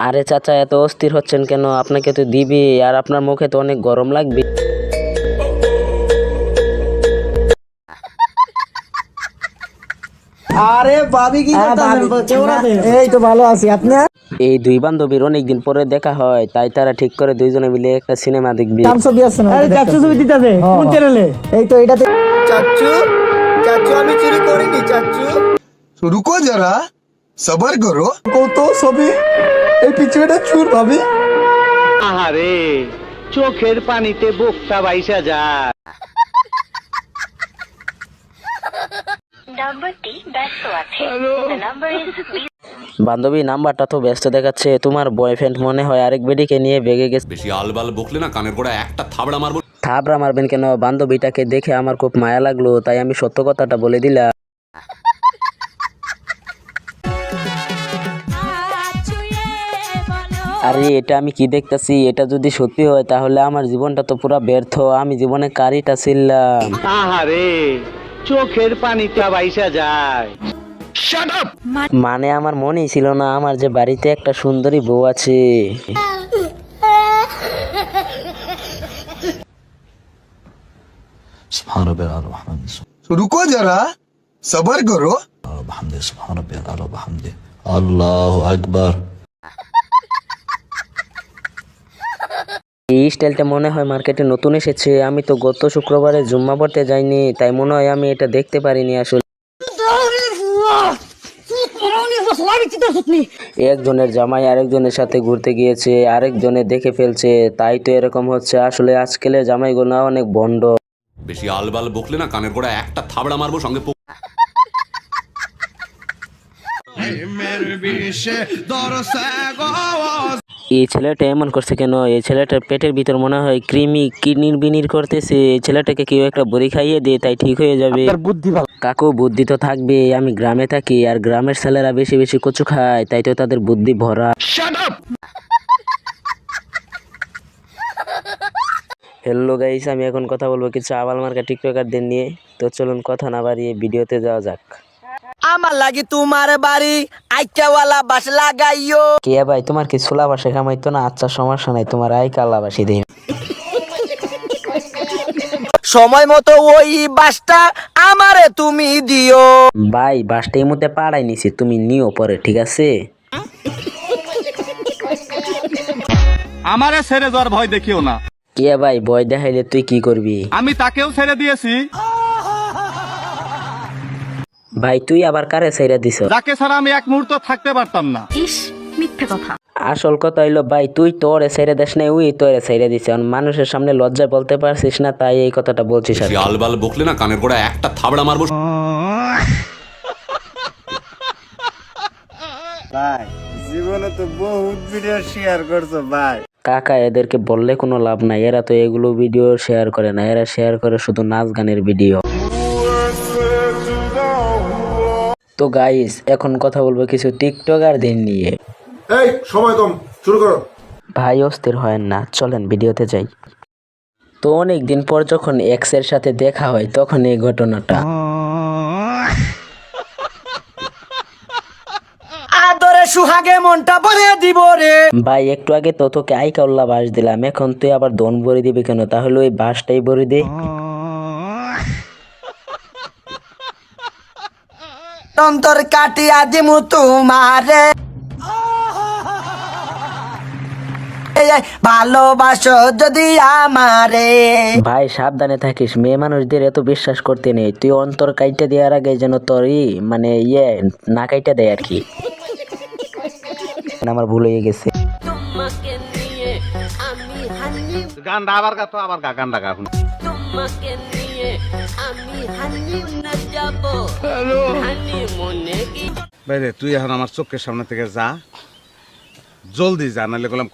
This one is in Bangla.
আরে চাচা, এত অস্থির হচ্ছেন কেন? আপনাকে তো দিবি, আর আপনার মুখে তো অনেক গরম লাগবে। আরে ভাবি কি করতেছেন? কেমন আছেন? এই তো ভালো আছি, আপনি? এই দুই বান্ধবীর অনেকদিন পরে দেখা হয়, তাই তারা ঠিক করে দুইজনে মিলে একটা সিনেমা দেখবি। কাম ছবি আছে না? আরে চাচু ছবি দিতাছে কোন চ্যানেলে? এই তো এটাতে। চাচু চাচু আমি চুরি করিনি চাচু। तो रुको जरा सबर करो। কত ছবি? এই পিছনেটা চুর ভাবি। আহারে চোখের পানিতে বোকটা বাইসা যায়। নাম্বারটি ব্যস্ত আছে। The number is busy. বান্ধবী, নাম্বারটা তো ব্যস্ত দেখাচ্ছে। তোমার বয়ফ্রেন্ড মনে হয় আরেক বেডিকে নিয়ে বেগে গেছে। বেশি আলবাল বকলে না কানের গোড়া একটা থাবড়া মারবো। থাবড়া মারবেন কেন? বান্ধবীটাকে দেখে আমার খুব মায়া লাগলো, তাই আমি সত্য কথাটা বলে দিলাম। আরে এটা আমি কি দেখতেছি? এটা যদি সত্যি হয় তাহলে আমার জীবনটা তো পুরো ব্যর্থ। আমি জীবনে কারিটা ছিলাম। আহারে চোখের পানিটা বাইসা যায়। মানে আমার মনেই ছিল না আমার যে বাড়িতে একটা সুন্দরী বউ আছে। सुभान रब्बिल आला व बिहम्दिही तो रुको जरा सबर करो। सुभान रब्बिल आला व बिहम्दिही अल्लाहु আকবার। এই স্টাইলটা মনে হয় মার্কেটে নতুন এসেছে। আমি তো গত শুক্রবারে জুম্মা পড়তে যাইনি, তাই মনে হয় আমি এটা দেখতে পারিনি আসলে। একজনের জামাই আরেকজনের সাথে ঘুরতে গিয়েছে, আরেকজনে দেখে ফেলছে, তাই তো এরকম হচ্ছে। আসলে আজকালের জামাইগুলো অনেক ভণ্ড। বেশি আলবাল বকলে না কানের গোড়া একটা থাবড়া মারবো সঙ্গে। এই ছেলেটা এমন করছে কেন? এই ছেলেটার পেটের ভিতর মনে হয় কৃমি কিনির বিনির করতেছে। এই ছেলেটাকে কেউ একটা বড়ি খাইয়ে দে, তাই ঠিক হয়ে যাবে। কাকু, বুদ্ধি তো থাকবে। আমি গ্রামে থাকি, আর গ্রামের ছেলেরা বেশি বেশি কচু খায়, তাই তো তাদের বুদ্ধি ভরা। হ্যালো গাইস, আমি এখন কথা বলবো কিছু আবাল মার্কা টিকটকারদের নিয়ে। তো চলুন কথা না বাড়িয়ে ভিডিওতে যাওয়া যাক। আমার লাগি তোমার বাড়ি আইচাওয়ালা বাস লাগাইও। কে ভাই, তোমার কি ছোলা বাসে কামাইতো না? আচ্ছা সমস্যা নাই, তোমার আই কালা বাসি দেই। সময় মতো ওই বাসটা আমারে তুমি দিও। ভাই, বাসটা এই মধ্যে পাড়াই নিছি, তুমি নিও পরে, ঠিক আছে? আমারে ছেড়ে যাওয়ার ভয় দেখিও না। কে ভাই, ভয় দেখাইলে তুই কি করবি? আমি তাকেও ছেড়ে দিয়েছি, ভাই তুই আবার কারে ছাইরা দিছ? যাকে ছাড়া আমি এক মুহূর্ত থাকতে পারতাম না। ইস, মিথ্যে কথা। আসল কথা হইলো ভাই, তুই তোরে ছাইরা দিস না, উই তোরে ছাইরা দিছে। মানুষের সামনে লজ্জায় বলতে পারছিস না, তাই এই কথাটা বলছিস। বেশি আলবাল বকলে না কানের গোড়া একটা থাবড়া মারবো। ভাই জীবনে তো বহুত ভিডিও শেয়ার করছো ভাই। কাকা, এদেরকে বললে কোনো লাভ নাই। এরা তো এগুলো ভিডিও শেয়ার করে না, এরা শেয়ার করে শুধু নাচ গানের ভিডিও। তো গাইস, এখন কথা বলবো কিছু টিকটকারদের নিয়ে। এই সময় কম, শুরু করো। ভাই অস্থির হয় না, চলেন ভিডিওতে যাই। তো অনেক দিন পর যখন এক্স এর সাথে দেখা হয়, তখন এই ঘটনাটা। আদরে সুহাগে মনটা ভরে দিব রে। ভাই একটু আগে তো তোকে আইকা উল্লা বাস দিলাম, এখন তুই আবার দন ভরে দিবি কেন? তাহলে ওই বাসটাই ভরে দে। অন্তর কাটিয়া দিমু তোমারে, ভালোবাসো যদি আমারে। ভাই সাবধানে থাকিস, মেয়ে মানুষদের এত বিশ্বাস করতে নেই। তুই অন্তর কাইটা দেওয়ার আগে যেন তোরই মানে না কাইটা দেয় আর কি। আমার ভুল হয়ে গেছে। গানটা আবার গা, তো আবার গা, গানটা গা। ভাই রে, তুই এখন আমার চোখের সামনে থেকে যা, জলদি যা, নাহলে বললাম